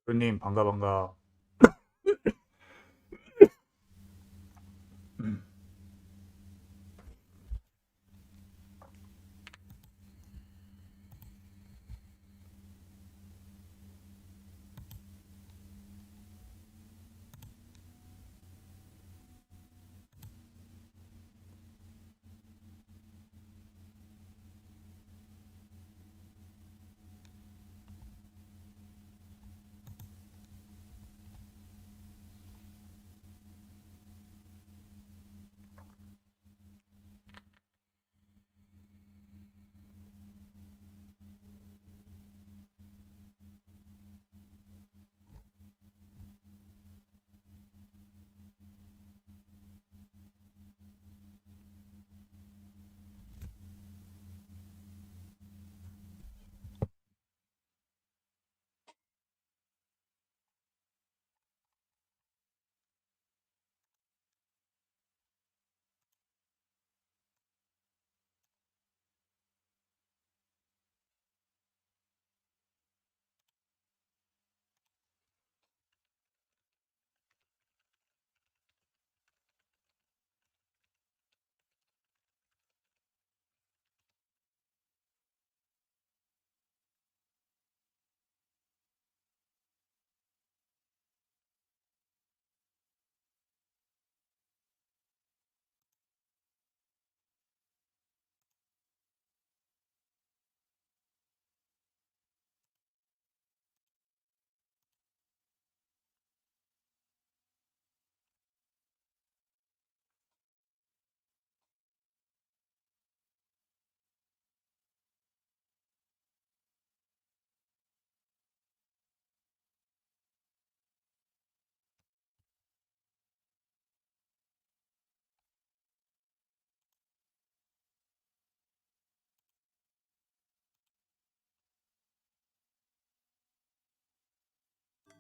교님 반가 반가.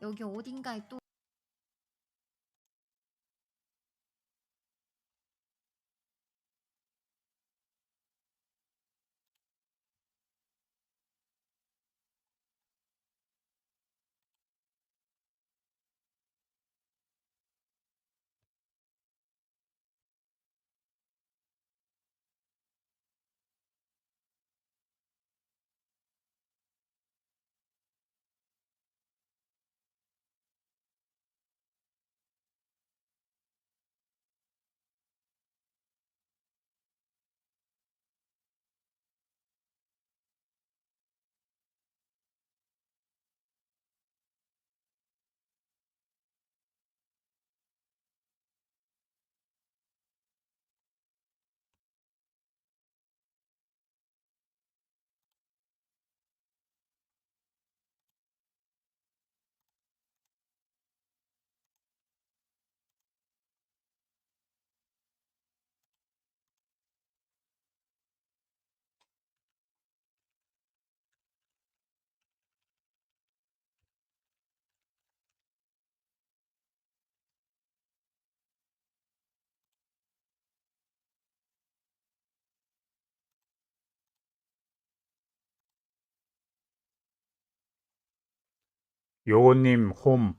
여기 어딘가에 또 요거님 홈.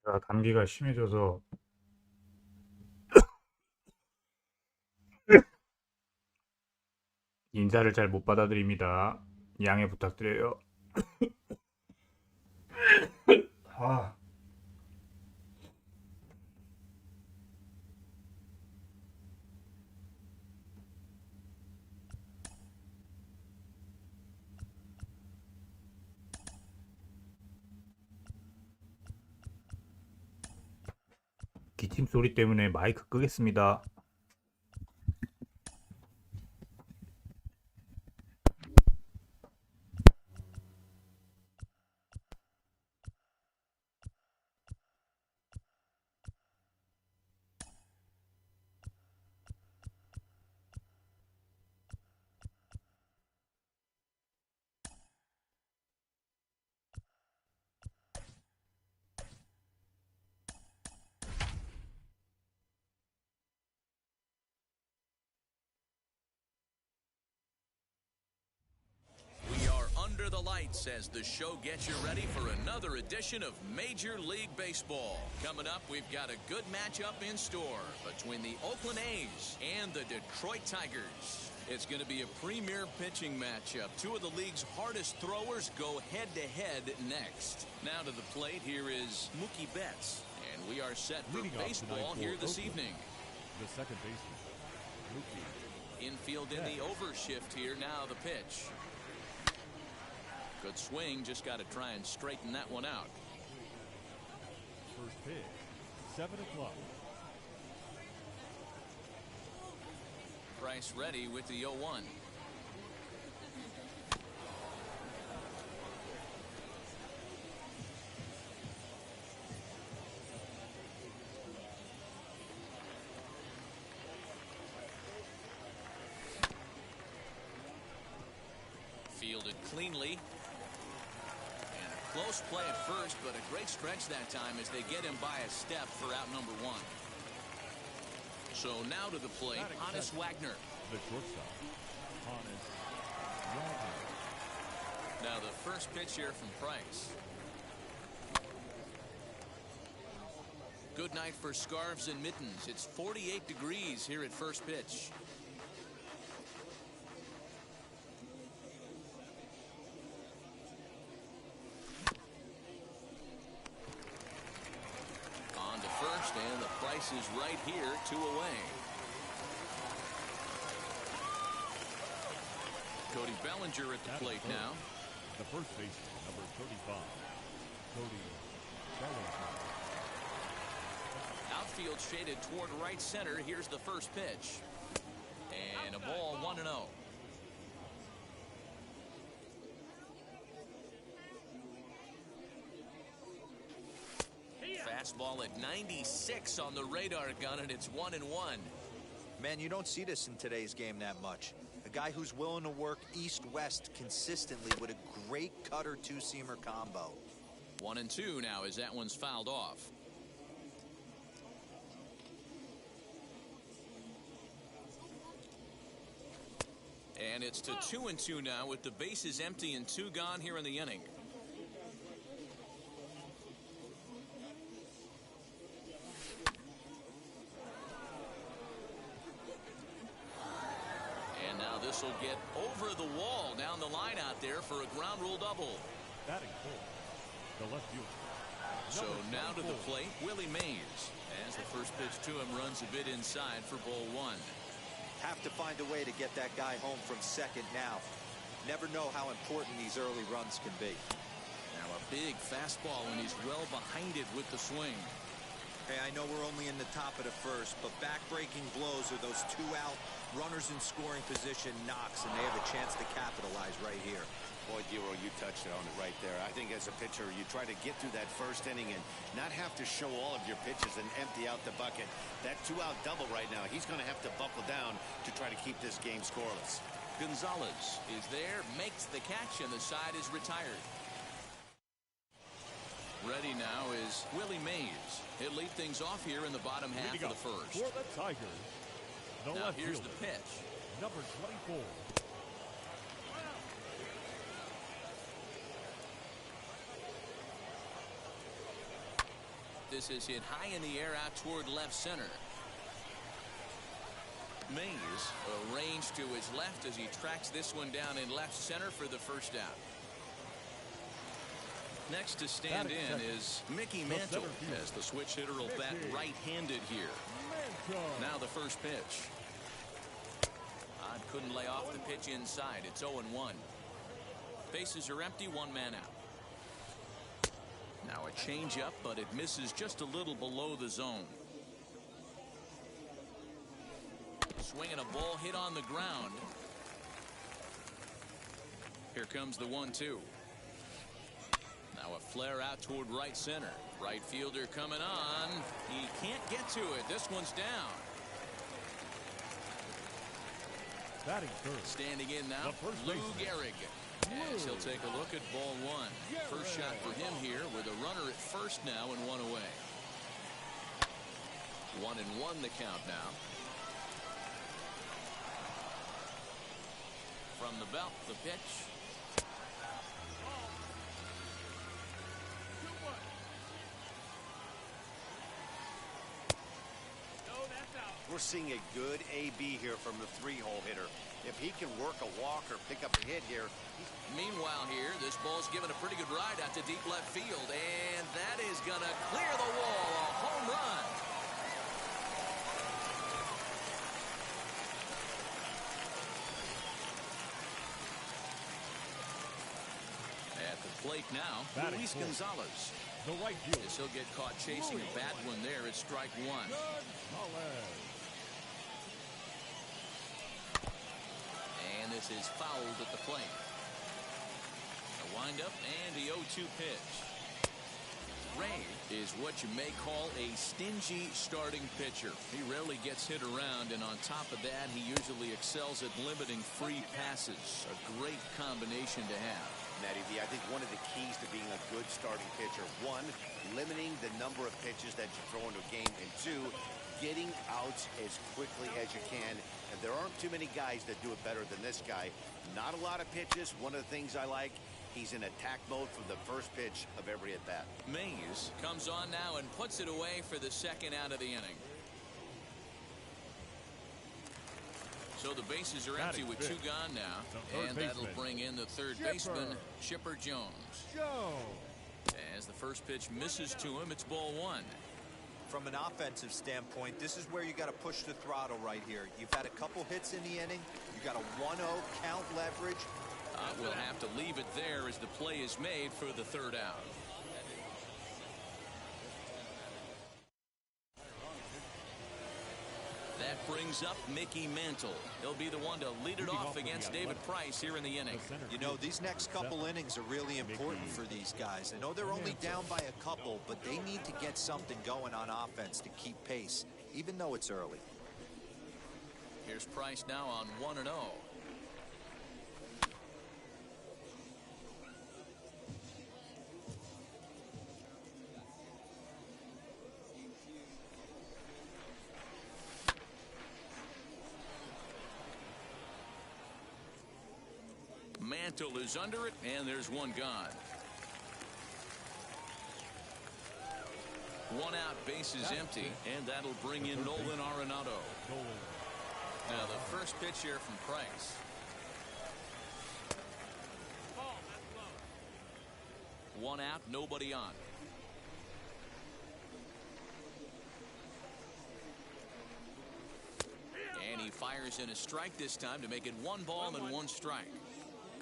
제가 감기가 심해져서 인사를 잘 못 받아드립니다. 양해 부탁드려요. 아, 기침 소리 때문에 마이크 끄겠습니다. Under the lights as the show gets you ready for another edition of Major League Baseball. Coming up, we've got a good matchup in store between the Oakland A's and the Detroit Tigers. It's going to be a premier pitching matchup. Two of the league's hardest throwers go head-to-head next. Now to the plate, here is Mookie Betts. And we are set for baseball here this evening. The second baseman, Mookie. Infield in the overshift here. Now the pitch. Good swing, just got to try and straighten that one out. First pitch, 7 o'clock. Bryce ready with the 0-1. Fielded cleanly. And a close play at first, but a great stretch that time as they get him by a step for out number 1. So now to the plate, Honus Wagner. The shortstop, Honus Wagner. Now the first pitch here from Price. Good night for scarves and mittens. It's 48 degrees here at first pitch. On to first, and the Price is right here, 2 away. Cody Bellinger at the plate now. The first baseman, number 35, Cody Bellinger. Outfield shaded toward right center. Here's the first pitch. And a ball, 1-0. Fastball at 96 on the radar gun, and it's 1-1. Man, you don't see this in today's game that much. A guy who's willing to work east-west consistently with a great cutter two-seamer combo. 1-2 now as that one's fouled off. And it's to 2-2 now with the bases empty and 2 gone here in the inning. And now this will get over the wall down the line out there for a ground rule double. Batting fourth, the left fielder. So now to the plate, Willie Mays, as the first pitch to him runs a bit inside for ball 1. Have to find a way to get that guy home from second now. Never know how important these early runs can be. Now a big fastball, and he's well behind it with the swing. Hey, I know we're only in the top of the first, but back-breaking blows are those 2-out runners in scoring position knocks, and they have a chance to capitalize right here. Boy, Giro, you touched on it right there. I think as a pitcher, you try to get through that first inning and not have to show all of your pitches and empty out the bucket. That 2-out double right now, he's going to have to buckle down to try to keep this game scoreless. Gonzalez is there, makes the catch, and the side is retired. Ready now is Willie Mays. He'll lead things off here in the bottom half of the first. For the Tigers, the Now left here's fielder, the pitch. number 24. this is hit high in the air out toward left center. Mays arranged to his left as he tracks this one down in left center for the first out. Next to stand in is Mickey Mantle, as the switch hitter will bat right-handed here. Now the first pitch. Couldn't lay off the pitch inside. It's 0-1. Bases are empty, one man out. Now a changeup, but it misses just a little below the zone. Swinging a ball hit on the ground. Here comes the 1-2. Now a flare out toward right center. Right fielder coming on. He can't get to it. This one's down. Batting third. Standing in now, Lou Gehrig. As he'll take a look at ball one. First shot for him here with a runner at first now and one away. 1-1 the count now. From the belt, the pitch. We're seeing a good AB here from the three-hole hitter. If he can work a walk or pick up a hit here. Meanwhile here, this ball's given a pretty good ride out to deep left field, and that is going to clear the wall. A home run. At the plate now, Luis Gonzalez. The right field. As he'll get caught chasing a bad one there at strike one. Gonzalez. And this is fouled at the plate. A windup and the 0-2 pitch. Ray is what you may call a stingy starting pitcher. He rarely gets hit around, and on top of that, he usually excels at limiting free passes. A great combination to have. Matty V, I think one of the keys to being a good starting pitcher, one, limiting the number of pitches that you throw into a game, and two, getting outs as quickly as you can. And there aren't too many guys that do it better than this guy. Not a lot of pitches. One of the things I like, he's in attack mode from the first pitch of every at-bat. Mays comes on now and puts it away for the second out of the inning. So the bases are empty with two gone now, and that'll bring in the third baseman, Chipper Jones. As the first pitch misses to him, it's ball one. From an offensive standpoint, this is where you got to push the throttle right here. You've had a couple hits in the inning. You got a 1-0 count leverage. We'll have to leave it there as the play is made for the third out. That brings up Mickey Mantle. He'll be the one to lead it off against David Price here in the inning. You know, these next couple innings are really important for these guys. I know they're only down by a couple, but they need to get something going on offense to keep pace, even though it's early. Here's Price now on 1-0. Mantle is under it, and there's one gone. One out, bases empty, and that'll bring in Nolan Arenado. Now the first pitch here from Price. One out, nobody on. And he fires in a strike this time to make it 1 ball and 1 strike.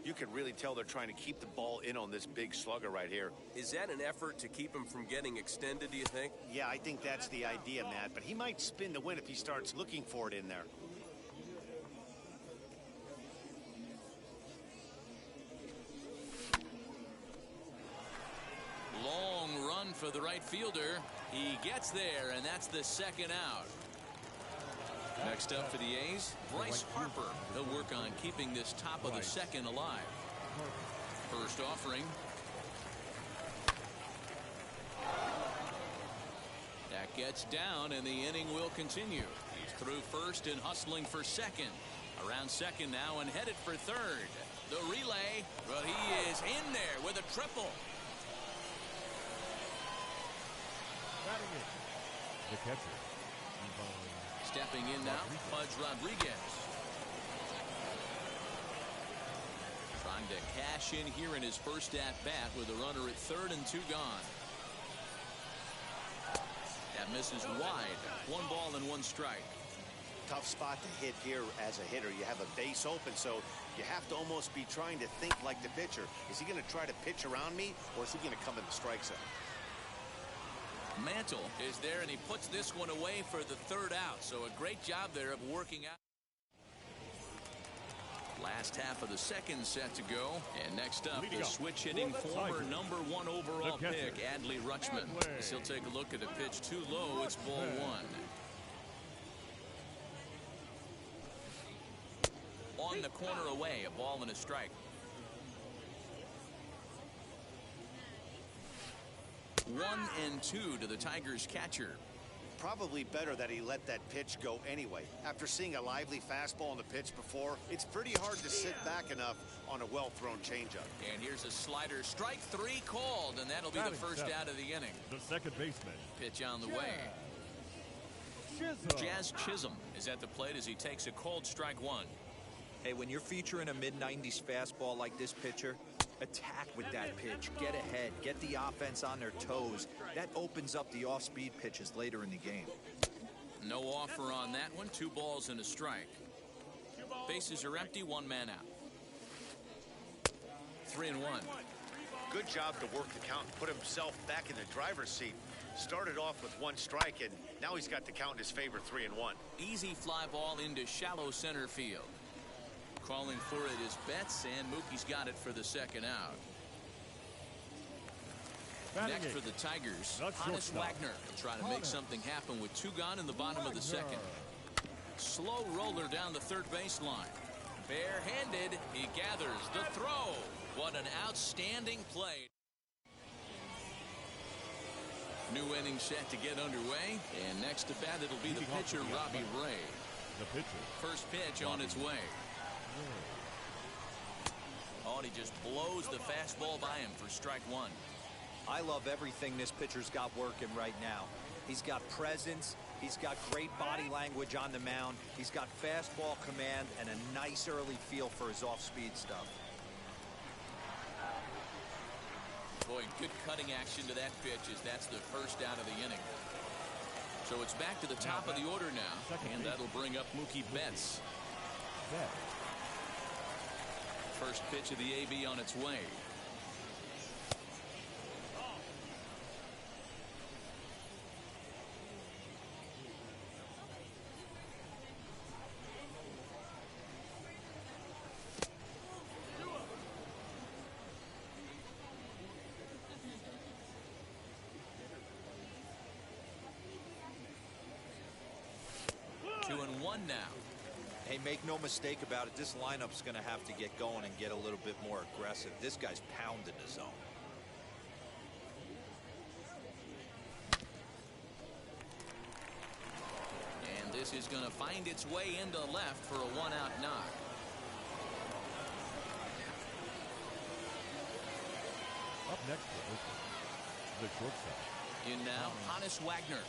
You can really tell they're trying to keep the ball in on this big slugger right here. Is that an effort to keep him from getting extended, do you think? Yeah, I think that's the idea, Matt. But he might spin the win if he starts looking for it in there. Long run for the right fielder. He gets there, and that's the second out. Next up for the A's, Bryce Harper. He'll work on keeping this top of the second alive. First offering. That gets down, and the inning will continue. He's through first and hustling for second. Around second now and headed for third. The relay, but he is in there with a triple. Batting in, the catcher. Stepping in now, Pudge Rodriguez. Trying to cash in here in his first at-bat with a runner at third and 2 gone. That misses wide. 1 ball and 1 strike. Tough spot to hit here as a hitter. You have a base open, so you have to almost be trying to think like the pitcher. Is he going to try to pitch around me, or is he going to come in the strike zone? Mantle is there, and he puts this one away for the 3rd out. So a great job there of working out. Last half of the 2nd set to go. And next up, the switch hitting former #1 overall pick, Adley Rutschman. As he'll take a look at a pitch too low. It's ball 1. On the corner away, a ball and a strike. 1-2 to the Tigers catcher. Probably better that he let that pitch go anyway. After seeing a lively fastball on the pitch before, it's pretty hard to sit back enough on a well-thrown changeup. And here's a slider. Strike 3 called, and that'll be the first out of the inning. The second baseman. Pitch on the way. Jazz Chisholm is at the plate as he takes a called strike 1. Hey, when you're featuring a mid-90s fastball like this pitcher, attack with that pitch. Get ahead. Get the offense on their toes. That opens up the off-speed pitches later in the game. No offer on that one. 2 balls and a strike. Bases are empty. 1 man out. 3-1. Good job to work the count and put himself back in the driver's seat. Started off with 1 strike, and now he's got the count in his favor, 3-1. Easy fly ball into shallow center field. Calling for it is Betts, and Mookie's got it for the 2nd out. Next for the Tigers, Hannes Wagner will try to make something happen with 2 gone in the bottom of the 2nd. Slow roller down the 3rd baseline. Barehanded, he gathers the throw. What an outstanding play. New inning set to get underway, and next to bat it'll be the pitcher Robbie Ray. The pitcher. First pitch on its way. Oh, and he just blows the fastball by him for strike 1. I love everything this pitcher's got working right now. He's got presence. He's got great body language on the mound. He's got fastball command and a nice early feel for his off-speed stuff. Boy, good cutting action to that pitch as that's the first out of the inning. So it's back to the top of the order now, and that'll bring up Mookie Betts. First pitch of the AB on its way. Two and one now. Hey, make no mistake about it, this lineup's going to have to get going and get a little bit more aggressive. This guy's pounding the zone. And this is going to find its way into left for a 1-out knock. Up next, the shortstop. In now, Hannes Wagner,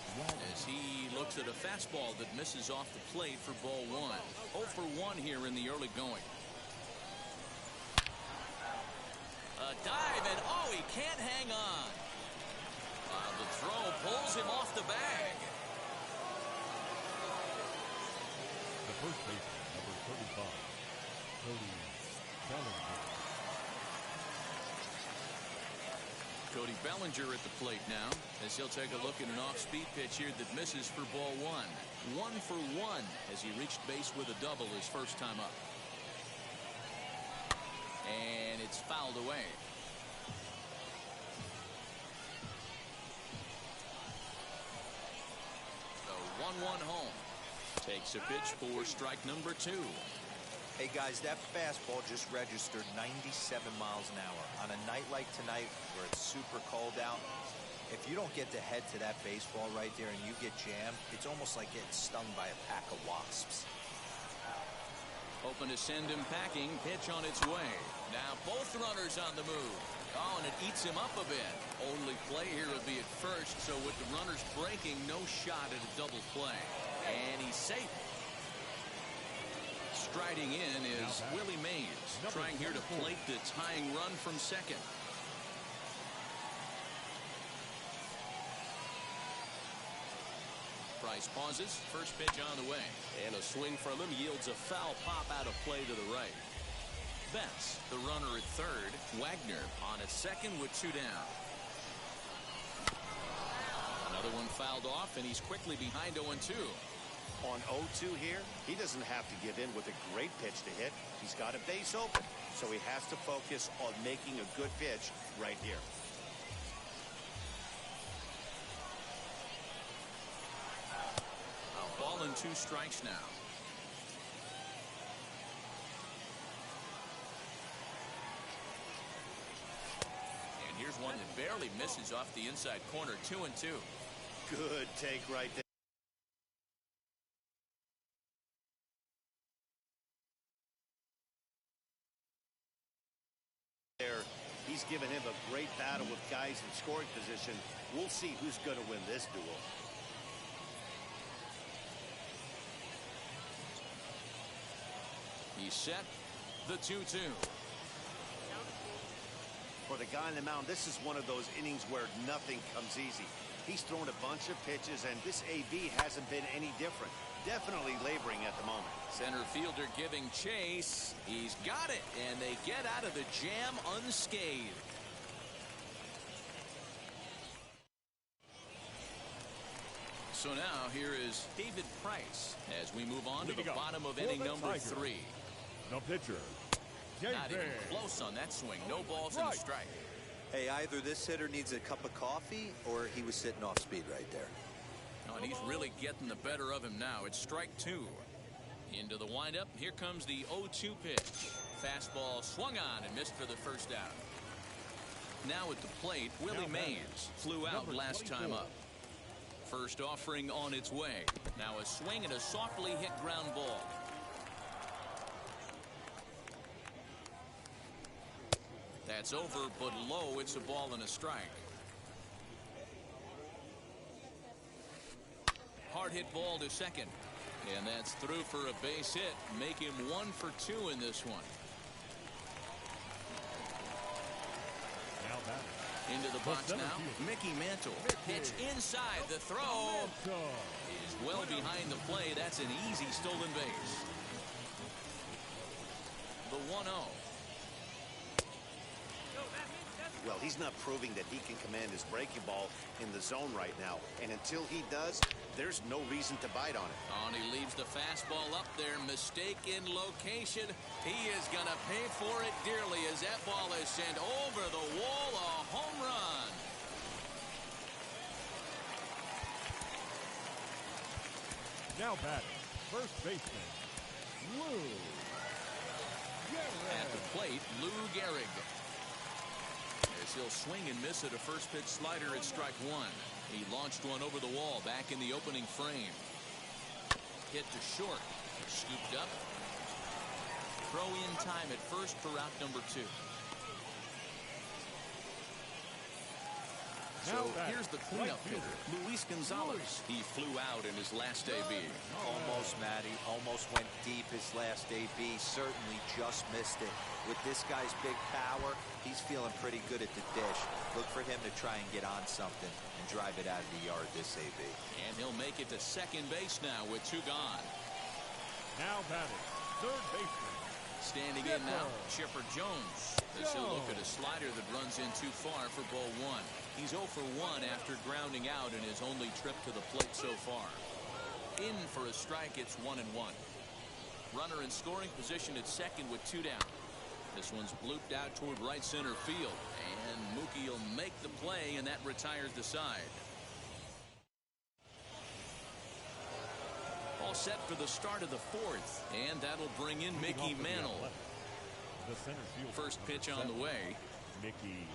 as he looks at a fastball that misses off the plate for ball 1. 0 for 1 here in the early going. A dive, and oh, he can't hang on. The throw pulls him off the bag. The first baseman, number 35, Cody Bellinger. Cody Bellinger at the plate now, as he'll take a look at an off-speed pitch here that misses for ball 1. 1 for 1 as he reached base with a double his first time up. And it's fouled away. So 1-1 home. Takes a pitch for strike number 2. Hey guys, that fastball just registered 97 miles an hour. On a night like tonight where it's super cold out, if you don't get to head to that baseball right there and you get jammed, it's almost like getting stung by a pack of wasps. Open to send him packing. Pitch on its way. Now both runners on the move. Oh, and it eats him up a bit. Only play here would be at first, so with the runners breaking, no shot at a double play. And he's safe. Striding in is Willie Mays, trying here to plate the tying run from second. Bryce pauses. First pitch on the way. And a swing from him yields a foul pop out of play to the right. Betts, the runner at third. Wagner on at second with 2 down. Another one fouled off, and he's quickly behind 0-2. On 0-2 here, he doesn't have to give in with a great pitch to hit. He's got a base open, so he has to focus on making a good pitch right here. A ball and 2 strikes now. And here's one that barely misses off the inside corner. 2-2. Good take right there. He's given him a great battle with guys in scoring position. We'll see who's going to win this duel. He's set. The 2-2. For the guy on the mound, this is one of those innings where nothing comes easy. He's thrown a bunch of pitches, and this AB hasn't been any different. Definitely laboring at the moment. Center fielder giving chase. He's got it, and they get out of the jam unscathed. So now here is David Price as we move on to the bottom of inning number 3. The pitcher, Not even close on that swing. No balls and a strike. Hey, either this hitter needs a cup of coffee or he was sitting off speed right there. Oh, and he's really getting the better of him now. It's strike 2. Into the windup. Here comes the 0-2 pitch. Fastball swung on and missed for the first out. Now at the plate, Willie Mays flew out last time up. First offering on its way. Now a swing and a softly hit ground ball. That's over, but low. It's a ball and a strike. Hard hit ball to second. And that's through for a base hit. Make him 1 for 2 in this one. Into the box now. Mickey Mantle. Pitch inside. The throw is well behind the play. That's an easy stolen base. The 1-0. Well, he's not proving that he can command his breaking ball in the zone right now. And until he does, there's no reason to bite on it. Oh, and he leaves the fastball up there. Mistaken location. He is going to pay for it dearly as that ball is sent over the wall. A home run. Now batting, first baseman, Lou Gehrig. At the plate, Lou Gehrig. As he'll swing and miss at a first pitch slider at strike 1. He launched one over the wall back in the opening frame. Hit to short. Scooped up. Throw in time at first for out number 2. So here's the cleanup hitter, Luis Gonzalez. He flew out in his last AB. Almost, Matty. Almost went deep his last AB. Certainly just missed it. With this guy's big power, he's feeling pretty good at the dish. Look for him to try and get on something and drive it out of the yard this AB. And he'll make it to second base now with 2 gone. Now batting, third baseman. Standing in now, Chipper Jones. As he'll look at a slider that runs in too far for ball 1. He's 0 for 1 after grounding out in his only trip to the plate so far. In for a strike, it's 1-1. Runner in scoring position at second with 2 down. This one's blooped out toward right center field. And Mookie will make the play, and that retires the side. All set for the start of the 4th. And that'll bring in Mickey Mantle. The center field. First pitch on the way. Mickey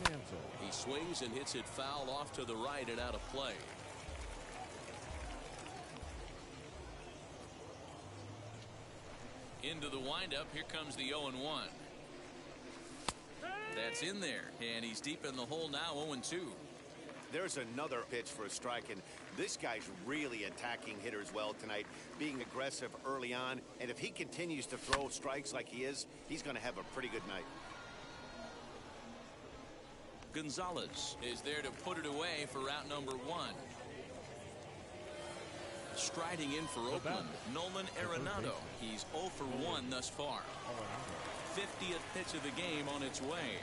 Mantle. He swings and hits it foul off to the right and out of play. Into the windup. Here comes the 0-1. That That's in there, and he's deep in the hole now, 0-2. There's another pitch for a strike, and this guy's really attacking hitters well tonight, being aggressive early on, and if he continues to throw strikes like he is, he's going to have a pretty good night. Gonzalez is there to put it away for out number 1. Striding in for Oakland, Nolan Arenado. He's 0 for 1 thus far. 50th pitch of the game on its way.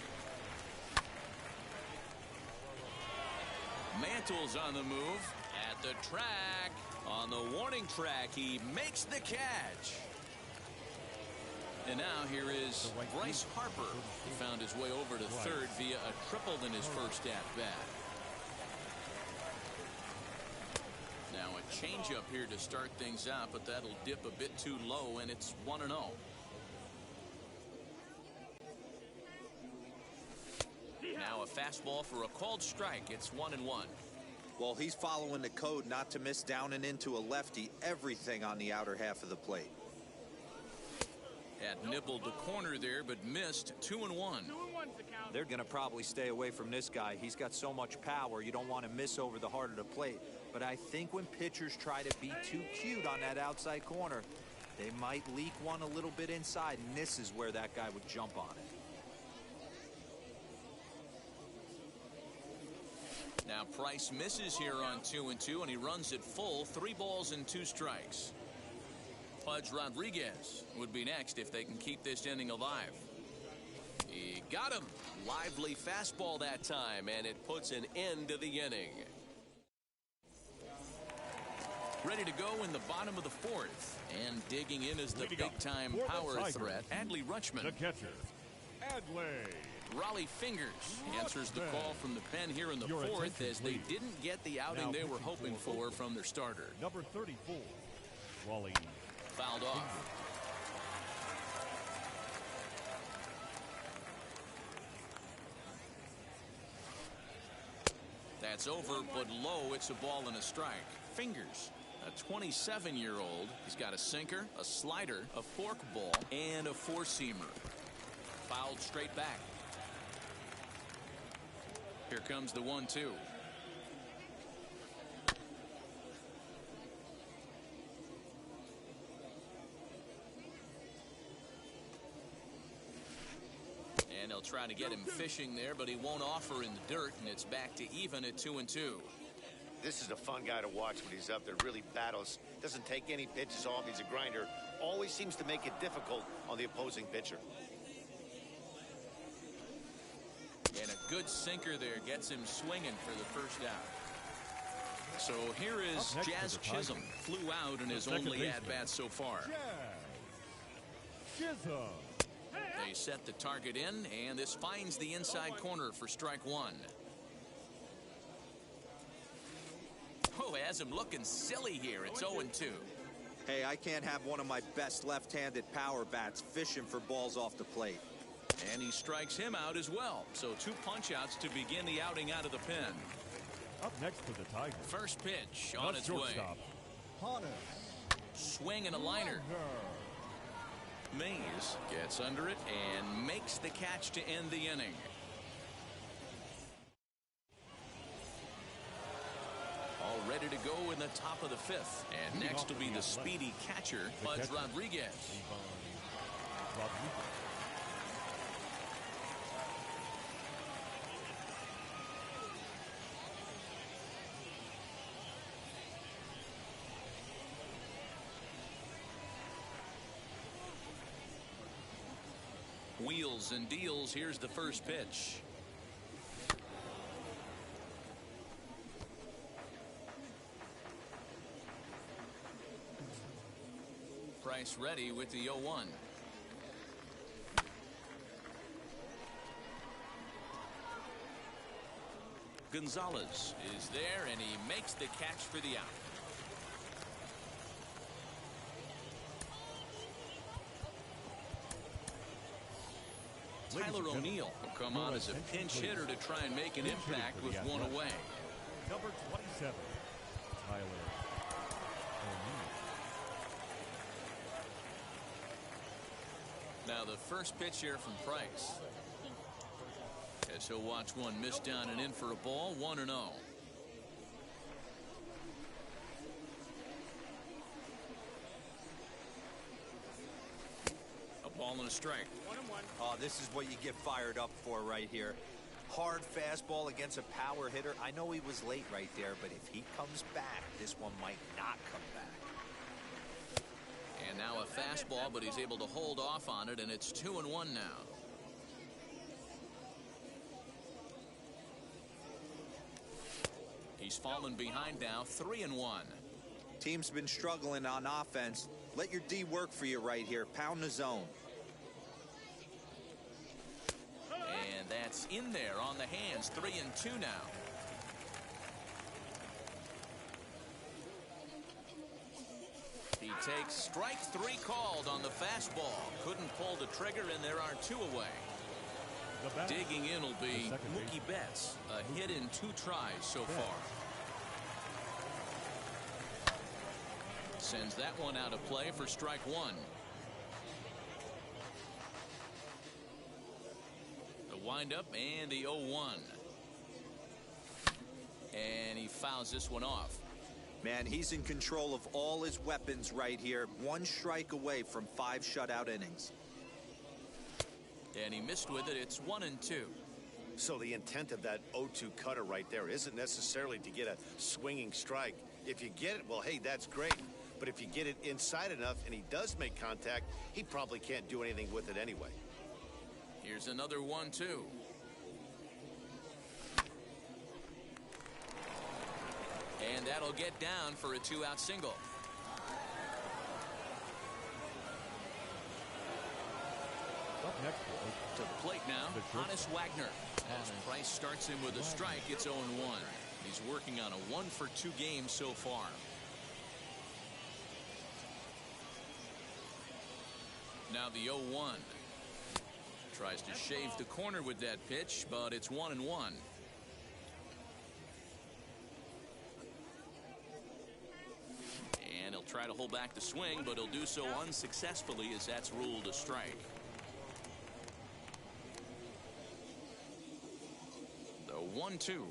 Mantle's on the move at the track. On the warning track, he makes the catch. And now here is Bryce Harper. He found his way over to third via a triple in his first at-bat. Now a changeup here to start things out, but that'll dip a bit too low, and it's 1-0. Now a fastball for a called strike. It's 1-1. Well, he's following the code not to miss down and into a lefty. Everything on the outer half of the plate. Had nibbled the corner there, but missed. 2-1. They're going to probably stay away from this guy. He's got so much power. You don't want to miss over the heart of the plate. But I think when pitchers try to be too cute on that outside corner, they might leak one a little bit inside, and this is where that guy would jump on it. Now Price misses here on 2-2, and he runs it full. 3 balls and 2 strikes. Pudge Rodriguez would be next if they can keep this inning alive. He got him. Lively fastball that time, and it puts an end to the inning. Ready to go in the bottom of the 4th, and digging in is the big-time power threat, Adley Rutschman. The catcher, Adley. Raleigh Fingers answers the call from the pen here in the 4th, as they didn't get the outing they were hoping for from their starter. Number 34, Raleigh. Fouled off. That's over, but low. It's a ball and a strike. Fingers, a 27-year-old. He's got a sinker, a slider, a forkball, and a four-seamer. Fouled straight back. Here comes the 1-2. And they'll try to get him fishing there, but he won't offer in the dirt, and it's back to even at 2-2. This is a fun guy to watch when he's up there. Really battles. Doesn't take any pitches off. He's a grinder. Always seems to make it difficult on the opposing pitcher. And a good sinker there gets him swinging for the first out. So here is Jazz Chisholm. Flew out in his only at-bat so far. Chisholm. They set the target in, and this finds the inside corner for strike 1. Oh, has him looking silly here. It's 0-2. Hey, I can't have one of my best left-handed power bats fishing for balls off the plate. And he strikes him out as well. So 2 punch-outs to begin the outing out of the pen. Up next for the Tigers. First pitch on its way. Swing and a liner. Mays gets under it and makes the catch to end the inning. All ready to go in the top of the 5th. And next will be the speedy catcher, Pudge Rodriguez. Wheels and deals. Here's the first pitch. Price ready with the 0-1. Gonzalez is there, and he makes the catch for the out. Tyler O'Neill will come on as a pinch hitter to try and make an impact with one away. Number 27, Tyler O'Neill. Now the first pitch here from Price. As he'll watch one miss down and in for a ball, 1-0. A ball and a strike. 1-1. Oh, this is what you get fired up for right here. Hard fastball against a power hitter. I know he was late right there, but if he comes back, this one might not come back. And now a fastball, but he's able to hold off on it, and it's 2-1 now. He's fallen behind now, 3-1. Team's been struggling on offense. Let your D work for you right here. Pound the zone. And that's in there on the hands, 3-2 now. He takes strike 3 called on the fastball. Couldn't pull the trigger, and there are 2 away. Digging in will be Mookie Betts. A hit in 2 tries so far. Sends that one out of play for strike 1. The windup and the 0-1. And he fouls this one off. Man, he's in control of all his weapons right here. 1 strike away from 5 shutout innings. And he missed with it. It's 1-2. So the intent of that 0-2 cutter right there isn't necessarily to get a swinging strike. If you get it, well, hey, that's great. But if you get it inside enough and he does make contact, he probably can't do anything with it anyway. Here's another 1-2. And that'll get down for a 2-out single. Up next, To the plate now, Honus Wagner. As Bryce starts him with a strike, it's 0-1. He's working on a 1-for-2 game so far. Now the 0-1. Tries to shave the corner with that pitch, but it's 1-1. And he'll try to hold back the swing, but he'll do so unsuccessfully as that's ruled a strike. The 1-2.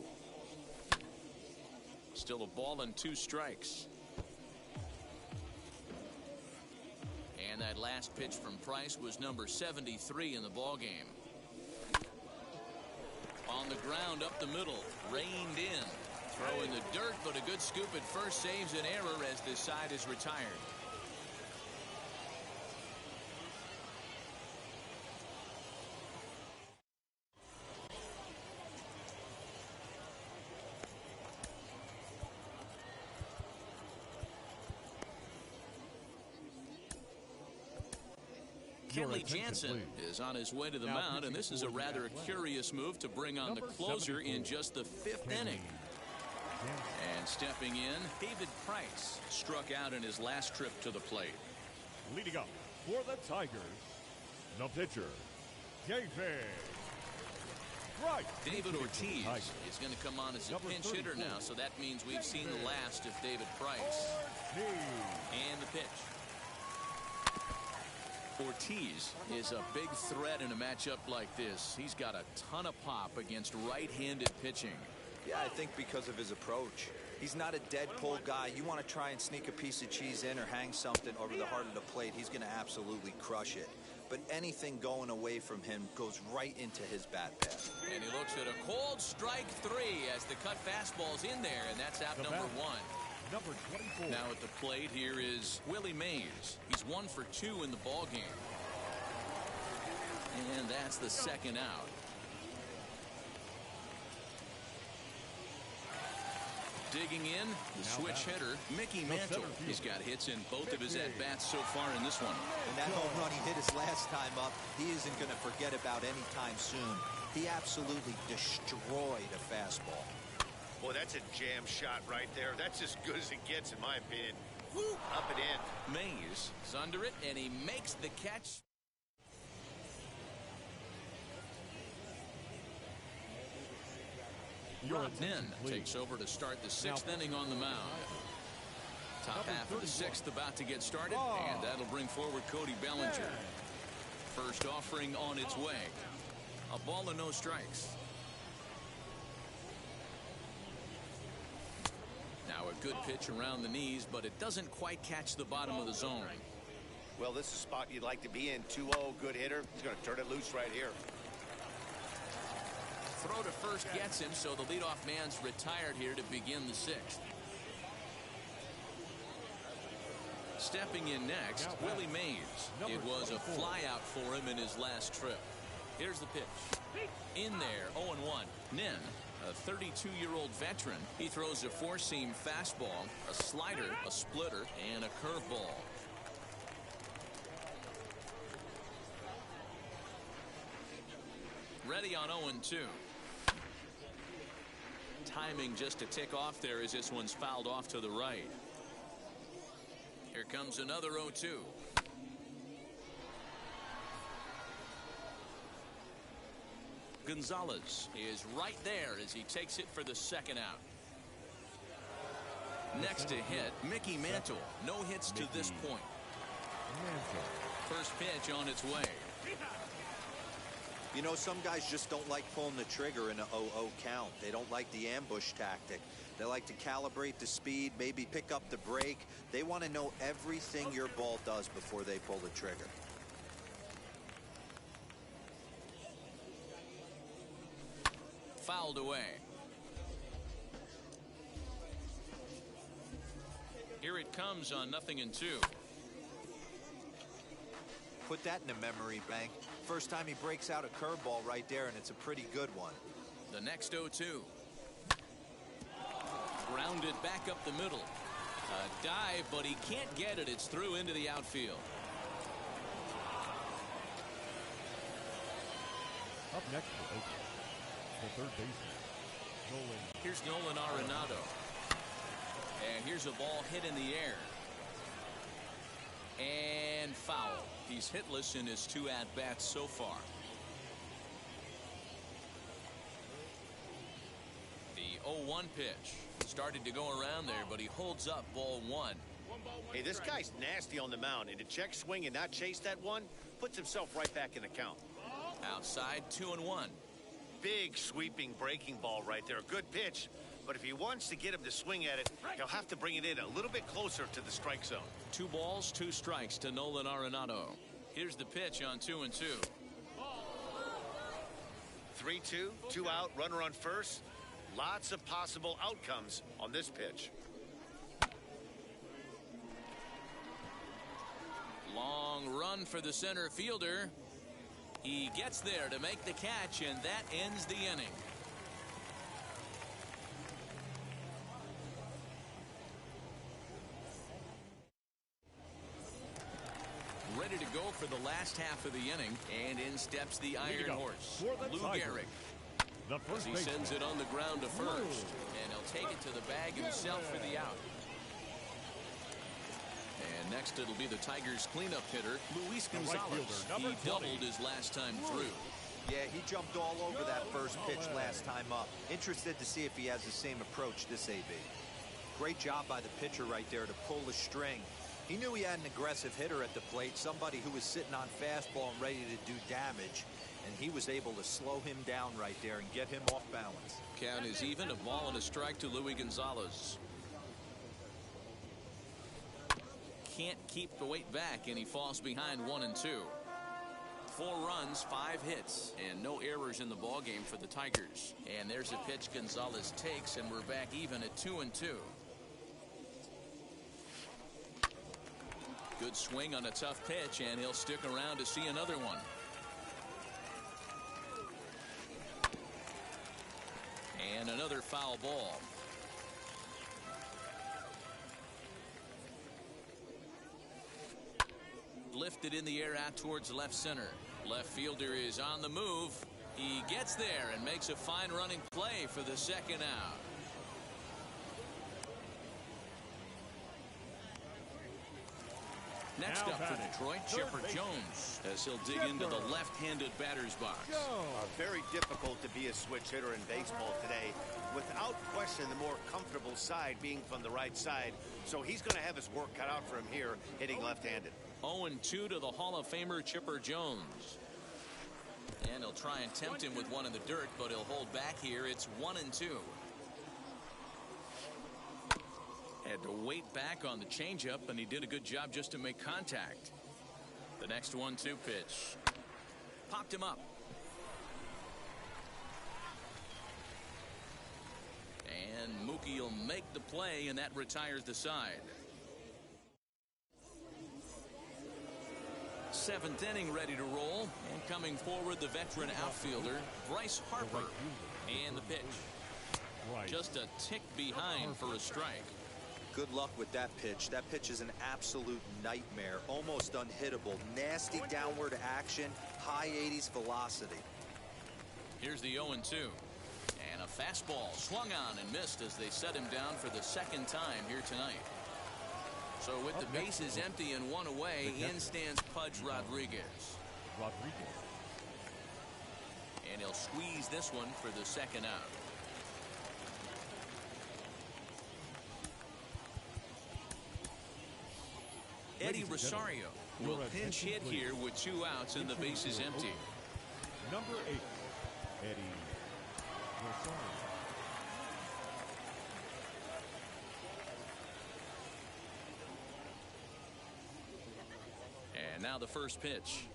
Still a ball and 2 strikes. And that last pitch from Price was number 73 in the ballgame. On the ground up the middle, reined in. Throw in the dirt, but a good scoop at first saves an error as this side is retired. Kenley Jansen is on his way to the mound, and this is a rather curious move to bring on the closer in just the 5th inning. And stepping in, David Price struck out in his last trip to the plate. leading up for the Tigers, the pitcher, David Price. David Ortiz is going to come on as a pinch hitter now, so that means we've seen the last of David Price. And the pitch. Ortiz is a big threat in a matchup like this. He's got a ton of pop against right-handed pitching. Yeah, I think because of his approach. He's not a dead pull guy. You want to try and sneak a piece of cheese in or hang something over the heart of the plate, he's going to absolutely crush it. But anything going away from him goes right into his bat path. And he looks at a cold strike 3 as the cut fastball's in there, and that's out number 1. Number 24. Now at the plate here is Willie Mays. He's 1 for 2 in the ball game. And that's the 2nd out. Digging in, the switch hitter, Mickey Mantle. He's got hits in both of his at-bats so far in this one. And that home run he hit his last time up, he isn't going to forget about any time soon. He absolutely destroyed a fastball. Boy, that's a jam shot right there. That's as good as it gets, in my opinion. Woo, up and in. Mays is under it, and he makes the catch. Rod Nin takes over to start the 6th inning on the mound. Top half of the 6th about to get started, and that'll bring forward Cody Bellinger. First offering on its way. A ball and no strikes. Now a good pitch around the knees, but it doesn't quite catch the bottom of the zone. Well, this is a spot you'd like to be in. 2-0, good hitter. He's going to turn it loose right here. Throw to first gets him, so the leadoff man's retired here to begin the 6th. Stepping in next, Willie Mays. It was a flyout for him in his last trip. Here's the pitch. In there, 0-1. Nin, a 32-year-old veteran. He throws a four-seam fastball, a slider, a splitter, and a curveball. Ready on 0-2. Timing just a tick off there as this one's fouled off to the right. Here comes another 0-2. Gonzalez is right there as he takes it for the second out. Next to hit, Mickey Mantle. No hits to this point. First pitch on its way. You know, some guys just don't like pulling the trigger in a 0-0 count. They don't like the ambush tactic. They like to calibrate the speed, maybe pick up the brake. They want to know everything your ball does before they pull the trigger. Fouled away. Here it comes on 0-2. Put that in a memory bank. First time he breaks out a curveball right there, and it's a pretty good one. The next 0-2. Grounded back up the middle. A dive, but he can't get it. It's through into the outfield. Up next for Oakland, the third baseman, Nolan. Here's Nolan Arenado. And here's a ball hit in the air. And foul. He's hitless in his 2 at-bats so far. The 0-1 pitch. Started to go around there, but he holds up ball 1. Hey, this guy's nasty on the mound, and to check swing and not chase that one puts himself right back in the count. Outside, 2-1. Big sweeping breaking ball right there. Good pitch, but if he wants to get him to swing at it, he'll have to bring it in a little bit closer to the strike zone. 2 balls, 2 strikes to Nolan Arenado. Here's the pitch on 2-2. 3-2, 2 out, runner on first. Lots of possible outcomes on this pitch. Long run for the center fielder. He gets there to make the catch, and that ends the inning. Ready to go for the last half of the inning, and in steps the Iron Horse, Lou Gehrig. As he sends it on the ground to first, and he'll take it to the bag himself for the out. And next it'll be the Tigers cleanup hitter, Luis Gonzalez. He doubled his last time through. Yeah, he jumped all over that first pitch last time up. Interested to see if he has the same approach this AB. Great job by the pitcher right there to pull the string. He knew he had an aggressive hitter at the plate, somebody who was sitting on fastball and ready to do damage. And he was able to slow him down right there and get him off balance. Count is even, a ball and a strike to Luis Gonzalez. Can't keep the weight back, and he falls behind 1-2. 4 runs, 5 hits, and no errors in the ballgame for the Tigers. And there's a pitch Gonzalez takes, and we're back even at 2-2. Good swing on a tough pitch, and he'll stick around to see another one. And another foul ball. Lifted in the air out towards left center. Left fielder is on the move. He gets there and makes a fine running play for the second out. Next up for Detroit, Chipper Jones, as he'll dig into the left-handed batter's box. Very difficult to be a switch hitter in baseball today. Without question, the more comfortable side being from the right side. So he's going to have his work cut out for him here, hitting left-handed. 0-2 to the Hall of Famer Chipper Jones. And he'll try and tempt him with one in the dirt, but he'll hold back here. It's 1-2. Had to wait back on the changeup, and he did a good job just to make contact. The next 1-2 pitch. Popped him up. And Mookie will make the play, and that retires the side. 7th inning ready to roll. And coming forward, the veteran outfielder, Bryce Harper. And the pitch. Just a tick behind for a strike. Good luck with that pitch. That pitch is an absolute nightmare. Almost unhittable. Nasty downward action. High 80s velocity. Here's the 0-2. And a fastball swung on and missed as they set him down for the 2nd time here tonight. So with the bases empty and one away, in stands Pudge Rodriguez. And he'll squeeze this one for the 2nd out. Eddie Rosario will pinch hit here with 2 outs and the bases empty. Number 8, Eddie Rosario. And now the first pitch.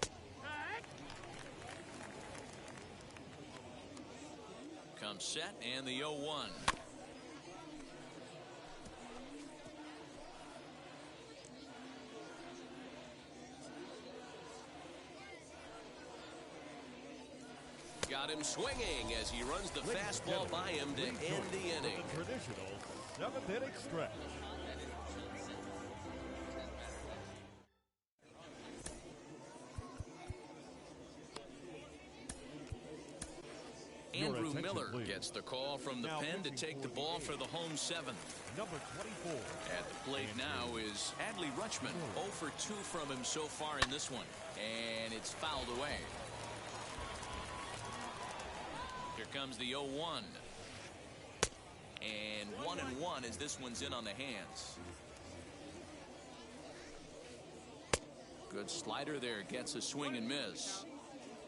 Comes set, and the 0-1. Got him swinging as he runs the fastball by him to end the inning. The traditional 7th inning stretch. Andrew Miller gets the call from the pen to take the ball for the home 7th. Number 24. At the plate now is Adley Rutschman. 0 for 2 from him so far in this one. And it's fouled away. Here comes the 0-1. And 1-1 as this one's in on the hands. Good slider there. Gets a swing and miss.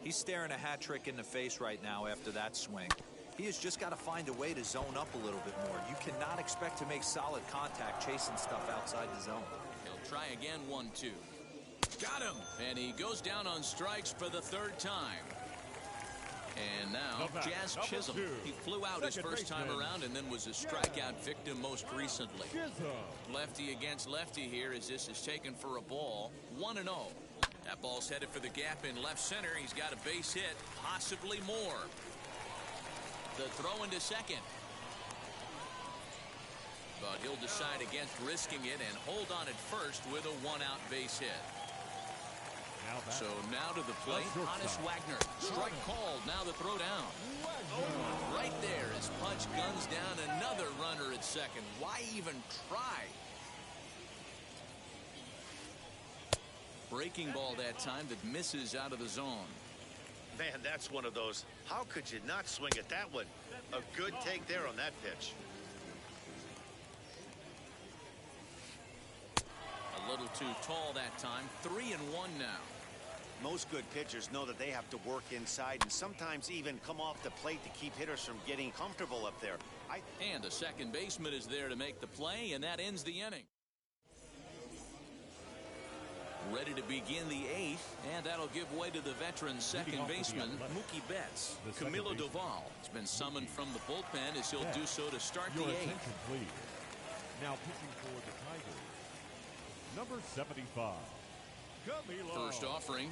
He's staring a hat trick in the face right now after that swing. He has just got to find a way to zone up a little bit more. You cannot expect to make solid contact chasing stuff outside the zone. He'll try again. 1-2. Got him. And he goes down on strikes for the 3rd time. And now Jazz Chisholm. He flew out his first time around and then was a strikeout victim most recently. Lefty against lefty here as this is taken for a ball. 1-0. That ball's headed for the gap in left center. He's got a base hit, possibly more. The throw into second. But he'll decide against risking it and hold on at first with a 1-out base hit. So now to the plate, Honus Wagner. Strike called, now the throw down. Right there as Pudge guns down another runner at second. Why even try? Breaking ball that time that misses out of the zone. Man, that's one of those. How could you not swing at that one? A good take there on that pitch. A little too tall that time. 3-1 now. Most good pitchers know that they have to work inside and sometimes even come off the plate to keep hitters from getting comfortable up there. And the second baseman is there to make the play, and that ends the inning. Ready to begin the 8th, and that'll give way to the veteran second baseman, Mookie Betts. Camilo Doval has been summoned from the bullpen as he'll do so to start the 8th. Now pitching for the Tigers, number 75. First offering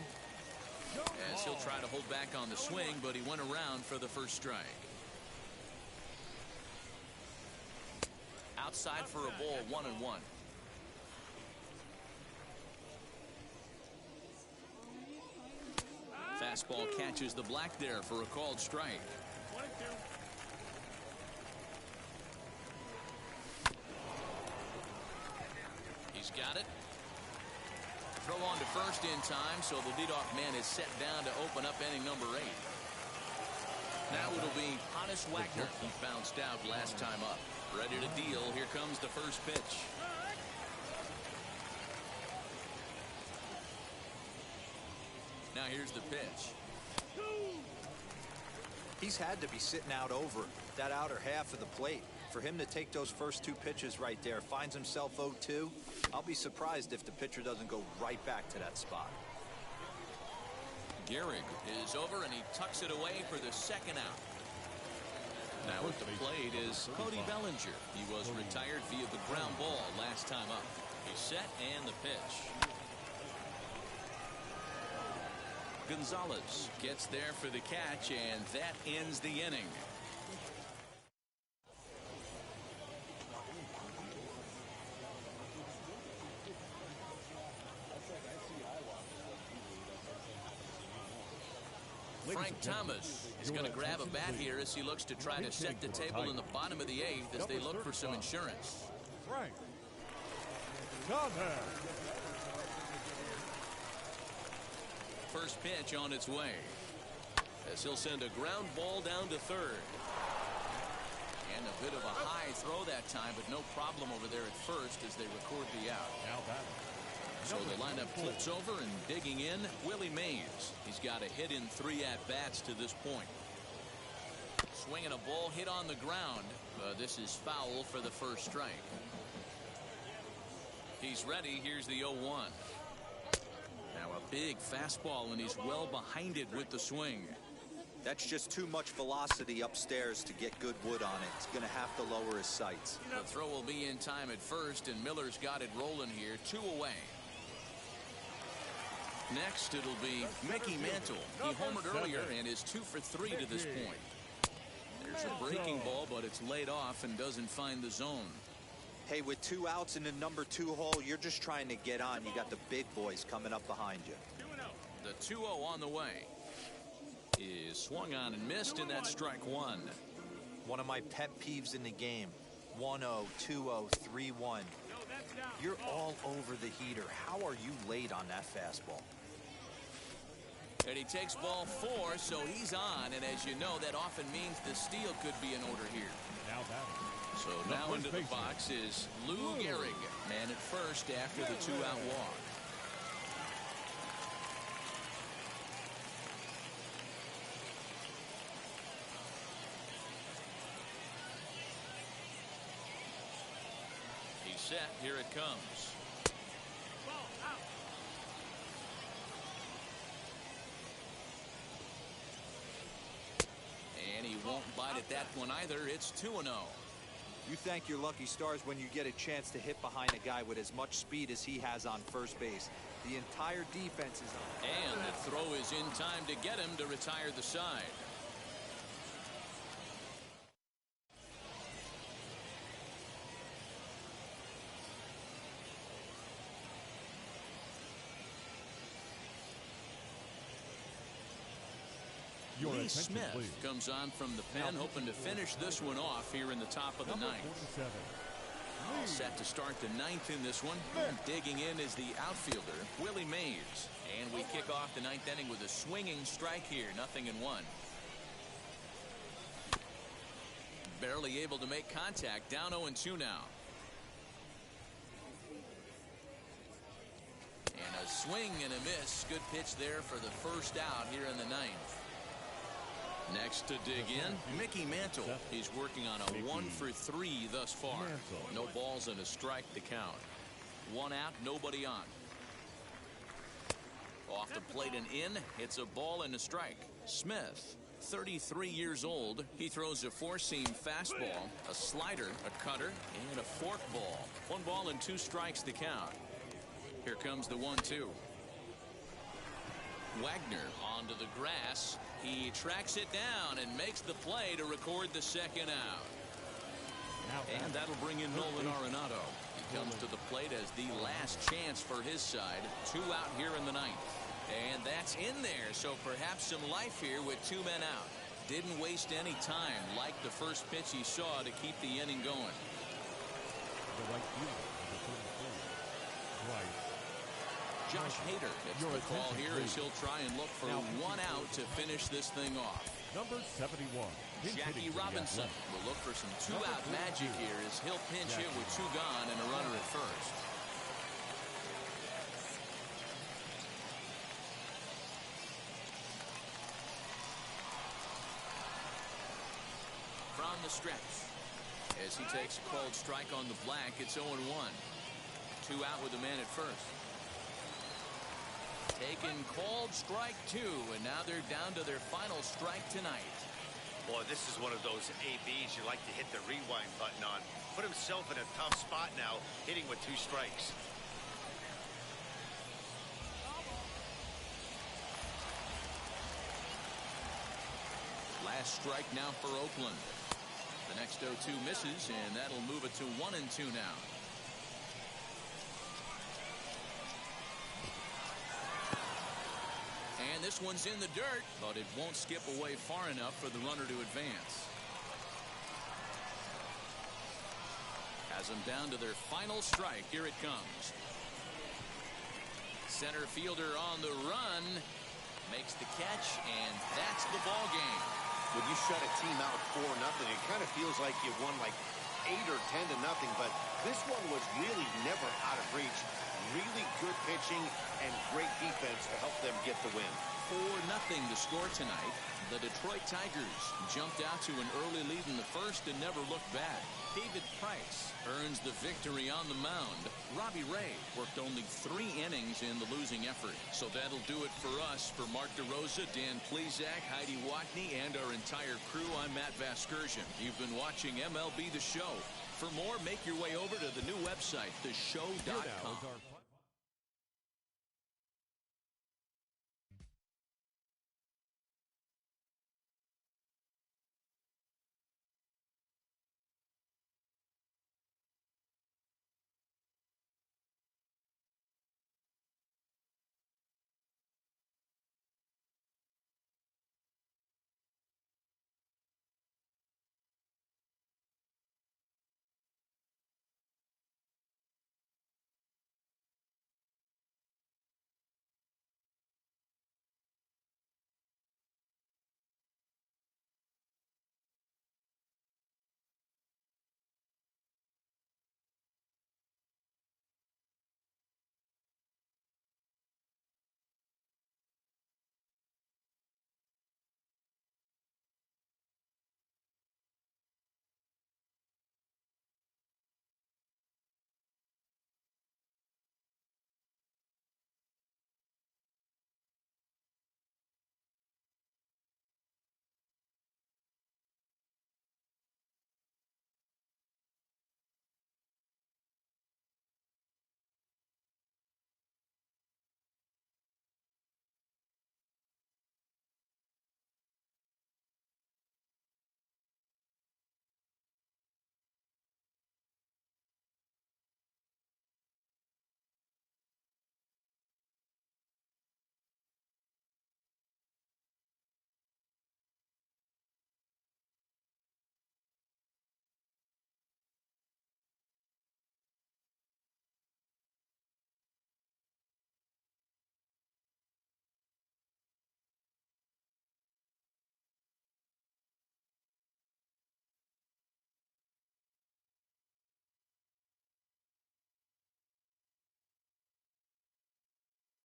as he'll try to hold back on the swing, but he went around for the first strike. Outside for a ball. 1-1. Fastball catches the black there for a called strike. He's got it. Throw on to first in time, so the leadoff man is set down to open up inning number 8. Now it'll be Honus Wagner. He bounced out last time up. Ready to deal. Here comes the first pitch. Now here's the pitch. He's had to be sitting out over that outer half of the plate for him to take those first 2 pitches right there, finds himself 0-2. I'll be surprised if the pitcher doesn't go right back to that spot. Gehrig is over, and he tucks it away for the second out. Now at the plate is Cody Bellinger. He was retired via the ground ball last time up. He's set, and the pitch. Gonzalez gets there for the catch, and that ends the inning. Frank Thomas is going to grab a bat here as he looks to try to set the table in the bottom of the 8th as they look for some insurance. Frank Thomas. First pitch on its way as he'll send a ground ball down to third. And a bit of a high throw that time, but no problem over there at first as they record the out. Now batting. So the lineup flips over, and digging in, Willie Mays. He's got a hit in 3 at-bats to this point. Swinging a ball hit on the ground. This is foul for the first strike. He's ready. Here's the 0-1. Now a big fastball, and he's well behind it with the swing. That's just too much velocity upstairs to get good wood on it. He's going to have to lower his sights. The throw will be in time at first, and Miller's got it rolling here. 2 away. Next, it'll be Mickey Mantle. He homered earlier and is 2 for 3 to this point. There's a breaking ball, but it's laid off and doesn't find the zone. Hey, with 2 outs in the number 2 hole, you're just trying to get on. You got the big boys coming up behind you. The 2-0 on the way is swung on and missed, and that's strike 1. One of my pet peeves in the game. 1-0, 2-0, 3-1. You're all over the heater. How are you late on that fastball? And he takes ball 4, so he's on. And as you know, that often means the steal could be in order here. Now batting. So now into the box is Lou Gehrig, man at first after the 2-out walk. He's set. Here it comes. And he won't bite at that one either. It's 2-0. You thank your lucky stars when you get a chance to hit behind a guy with as much speed as he has on first base. The entire defense is on. And the throw is in time to get him to retire the side. Lee Smith comes on from the pen, hoping to finish this one off here in the top of the 9th. All set to start the 9th in this one. Digging in is the outfielder, Willie Mays. And we kick off the 9th inning with a swinging strike here. 0-1. Barely able to make contact. Down 0-2 now. And a swing and a miss. Good pitch there for the first out here in the 9th. Next to dig in, Mickey Mantle. He's working on a 1 for 3 thus far. No balls and a strike to count. 1 out, nobody on. Off the plate and in, it's a ball and a strike. Smith, 33 years old. He throws a 4-seam fastball, a slider, a cutter, and a forkball. 1 ball and 2 strikes to count. Here comes the 1-2. Wagner onto the grass. He tracks it down and makes the play to record the second out. And that'll bring in Nolan Arenado. He comes to the plate as the last chance for his side. 2 out here in the 9th. And that's in there, so perhaps some life here with 2 men out. Didn't waste any time like the first pitch he saw to keep the inning going. The right fielder, number 33, Bryce. Josh Hader gets the call here as he'll try and look for 1 out to finish this thing off. Number 71. Jackie Robinson will look for some 2-out magic here as he'll pinch hit with 2 gone and a runner at first. From the stretch, As he takes a called strike on the black, it's 0-1. 2 out with the man at first. Taking called strike 2, and now they're down to their final strike tonight. Boy, this is one of those ABs you like to hit the rewind button on. Put himself in a tough spot now, hitting with 2 strikes. Last strike now for Oakland. The next 0-2 misses, and that'll move it to 1-2 now. And this one's in the dirt, but it won't skip away far enough for the runner to advance. Has them down to their final strike. Here it comes. Center fielder on the run. Makes the catch, and that's the ball game. When you shut a team out 4-0, it kind of feels like you won like 8 or 10-0, but this one was really never out of reach. Really good pitching and great defense to help them get the win. 4-0 the score tonight. The Detroit Tigers jumped out to an early lead in the first and never looked back. David Price earns the victory on the mound. Robbie Ray worked only 3 innings in the losing effort. So that'll do it for us. For Mark DeRosa, Dan Plesac, Heidi Watney, and our entire crew, I'm Matt Vasgersian. You've been watching MLB The Show. For more, make your way over to the new website, theshow.com.